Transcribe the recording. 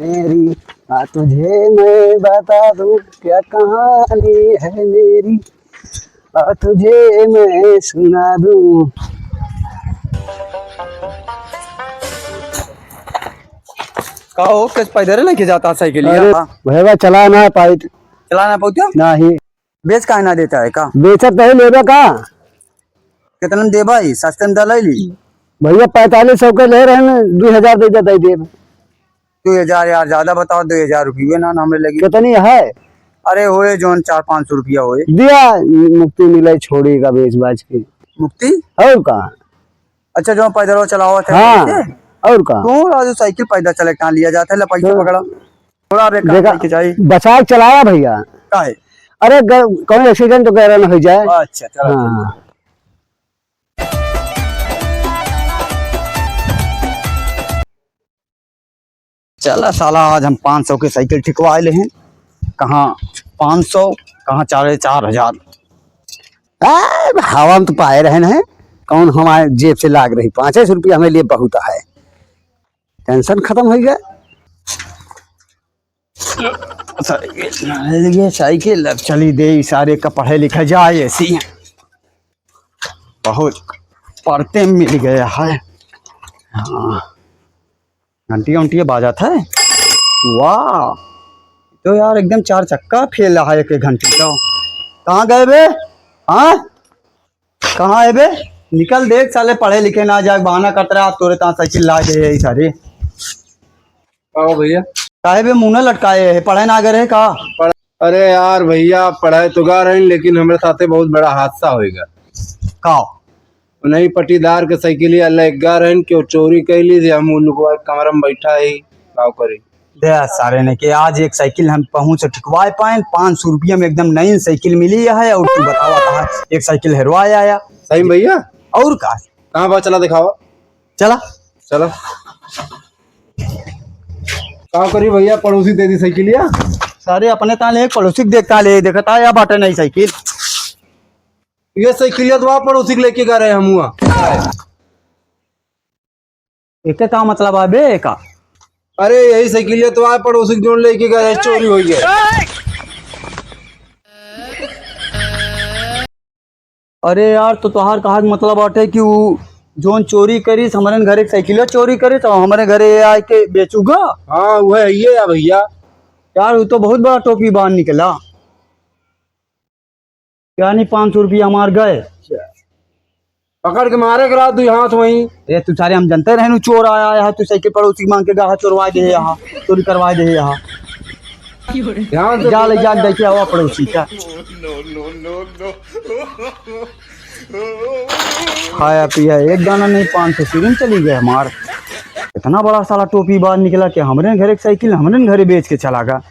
मेरी, तुझे मैं बता दूं क्या कहानी है मेरी, तुझे मैं सुना दूं। कहो किस पैदल लेके जाता साइकिल? अरे भैया चला ना पाई चलाना पहुंचा नहीं। बेच का ना देता है का? बेचत नहीं लेबे का कितना में दे भाई? सस्ते में दलाई ली भैया 4500 के ले रहे हैं, 2000 दे देता दे। 2000 यार ज्यादा बताओ, 2000 रुपये ना हमें लगी। कितनी है? अरे होए जोन 400-500 रुपया होए। दिया मुक्ति मिले छोड़ेगा बेच बाज के। मुक्ति और का? अच्छा जो पैदल चलाओ थे। हाँ और का? तो राजू साइकिल पैदल चले कहाँ लिया जाता है? पैसा पकड़ा थोड़ा देखा चाहिए बचा के चलाया भैया। का है? अरे कौन एक्सीडेंट वगैरह न हो जाए। अच्छा चलो हाँ। चला साला आज हम 500 के साइकिल ठिकवा ले हैं। कहाँ 500 कहाँ 4,500। हवा में तो पाए रहे हैं, कौन हमारे जेब से लाग रही। 500 रुपया हमें लिए बहुत है, टेंशन खत्म हो गया। ये साइकिल अब चली दे सारे का पढ़े लिखे जाए ऐसी है। बहुत पढ़ते मिल गया है। हाँ घंटिया उंटिया बाजात है। वाह तो यार एकदम 4 चक्का फेल रहा है एक घंटे का। कहाँ गए बे? हाँ कहाँ है बे? निकल देख साले पढ़े लिखे ना जाए बहाना करते रहे। आप तोरे तहाँ साइकिल ला गए है सारे। भैया काहे बे मुँह लटकाए है? पढ़े ना गए का? अरे यार भैया पढ़ाई तो गा रहे लेकिन हमारे साथे बहुत बड़ा हादसा होएगा। का नहीं पटीदार के साइकिल अल्लाह गा रहे क्यों चोरी कैली थी। हम लोग कमरा में बैठा है गाँव करी दे सारे ने कि आज एक साइकिल हम पहुंच से ठिकवा पाए। 500 रुपया में एकदम नई साइकिल मिली है। और तू बतावा कहा एक साइकिल हेरवाया आया। सही भैया और का कहाँ बात चला दिखावा। चला चलो कहाँ करी भैया पड़ोसी दे दी साइकिल या सारे अपने ताले पड़ोसी देखता ले देखता या बाटे नहीं साइकिल। ये साइकिल तो आप पड़ोसी लेके गा रहे हम हुआ। एक का मतलब है बे का? अरे यही साइकिल तो आप पड़ोसी जोड़ लेके गए चोरी हो गया। अरे यार तो तुहार कहा मतलब बाटे कि जोन चोरी करी हमारे घर एक साइकिल चोरी करे तो हमारे घरे आए के बेचूगा। हाँ वो है ये या भैया। यार वो तो बहुत बड़ा टोपी बांध निकला। क्या नहीं 500 रुपया हमार गए। पकड़ के मारे करा तू हाथ वहीं। ये तू सारे हम जानते रहे चोर आया है तू साइकिल पड़ोसी मांग के गा चोरवा दे यहाँ चोरी करवा दे यहाँ। जा ले जा देखे हवा पड़ोसी का खाया पिया एक दाना नहीं 500 सीरिन चली गए हमार। इतना बड़ा साला टोपी बाहर निकला कि हमारे घर एक साइकिल हमारे घरे बेच के चला गया।